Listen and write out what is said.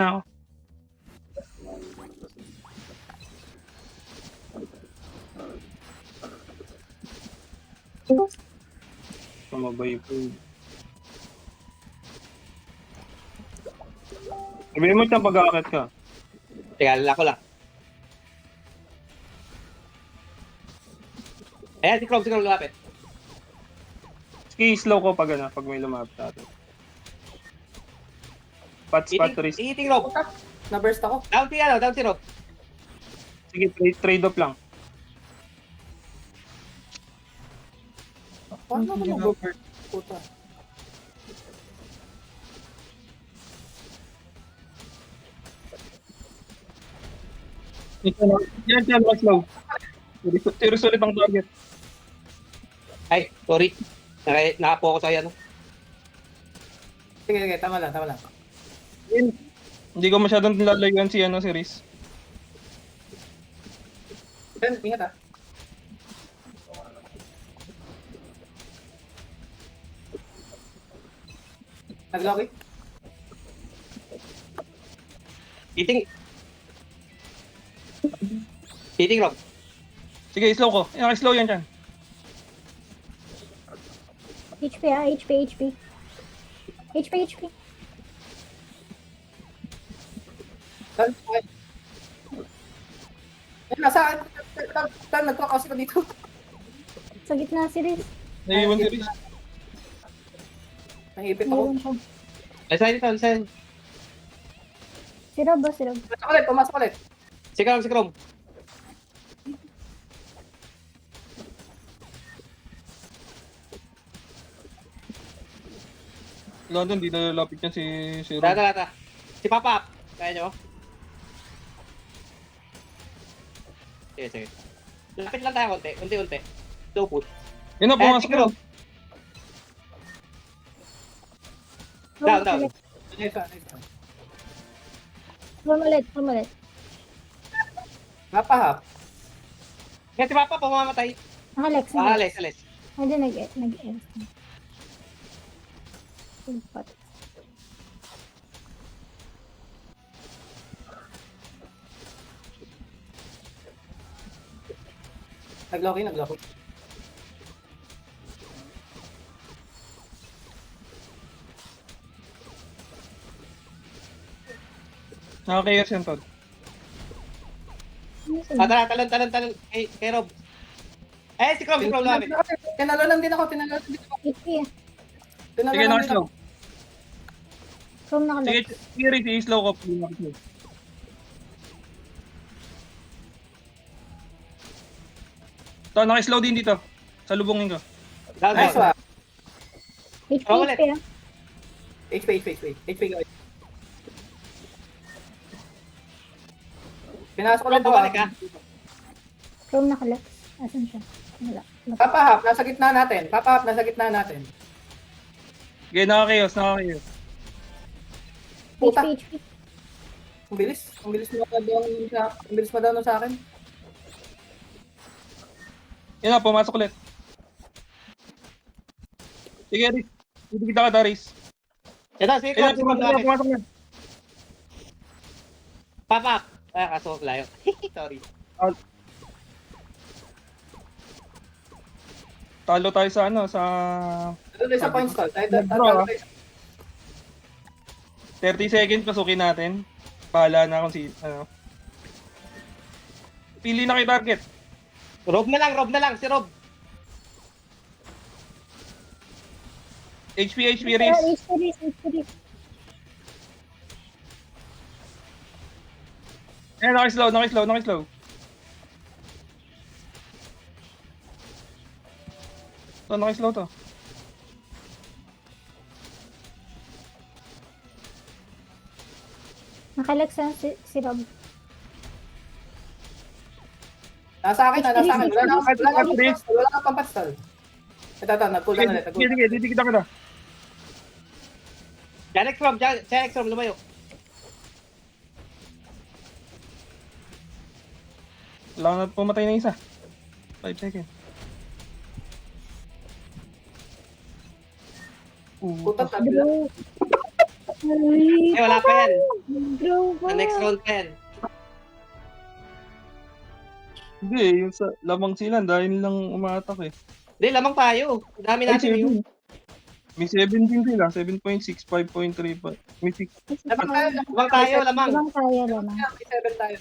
ako. Tumabay po. Sabihin mo siyang pag-aakyat ka. Teka, lala ko lang. Ayan, si Chrome lumapit. Ski slow ko pag pag may lumapit natin. Spot risk. Iiting Rob. Na-burst ako. Down si Rob. Sige, trade off lang. Paano mo mag-burst? Puta. Yan, slow. Serious ulit ang target. Ay, sorry. Nakapokus ako yan. Sige, tama lang. Hindi ko masyadong nilalayuan si Riz. Ben, ingat ah. Nag-lock it? Iting Rob. Sige, slow ko. Slow yan dyan. HP ah, HP. HP. Tal, ay. Ayun, nasa akin. Tal, nagkakasi ka dito. Sa gitna si Riz. Naiiwan si Riz. Nangipit ako. Naiwan siya. Alisan. Si Rob. Pumasok ulit. Si Chrome. London, di nalalapit yan si Rob. Tara. Si Papa. Kaya nyo? Sige. Lapit lang tayo konti. Unti. Slow push. Yun na, pumasok na. Down. Nice. Pumalit. Napahap. Kaya si Papa pumamatay. Alex. Alex. Hindi nag-end. Sulpat. Nag-lock it. Nakaka-chaos yan, Todd. Tara, talon. Kay Rob. Si Chrome lumapit. Tinalo lang din ako. HP ah. Sige, naka-slow. From naka-lock. Sige, Riz, i-slow ko. Ito, naka-slow din dito. Salubungin ko. Nice Down. one. HP ulit. ah. HP. Pinasok ulit ako. Bumalik ka. From naka-lock. Asan siya? Wala. Papahap, nasa gitna natin. Sige, naka-chaos. Puta. HP. Ang bilis mo daw sa akin. Yan na, pumasok ulit. Sige, Riz. Hindi kita ka, Riz. Ito, si Yan na, Chrome lumapit. pumasok na. Papa. Kaso layo. Sorry. Talo tayo sa Doon sa point stall. Bro, 30 seconds, pasukin natin. Bahala na kung Pili na kay target. Rob na lang. Si Rob. HP, Riz. HP. Ayan, naka-slow. Ito, naka-slow to. Naka-lock si Rob. Nasa akin. Wala kang pampastall. Ito, nag-pull Sige, na ulit. sige, didikita ka na. Janex Chrome, lumayo. Kailangan na pumatay na isa. 5 seconds. Puta, tatlo. Wala pa yan. Bro, Sa next round pa yan. Hindi, yung sa lamang sila, dahil lang umatak eh. Hindi, lamang tayo. Ang dami Ay, natin yun. 7. May 7 din sila, 7.6, 5.3 pa. May 6. Lamang tayo, lamang. Lamang tayo, lamang. May 7 tayo.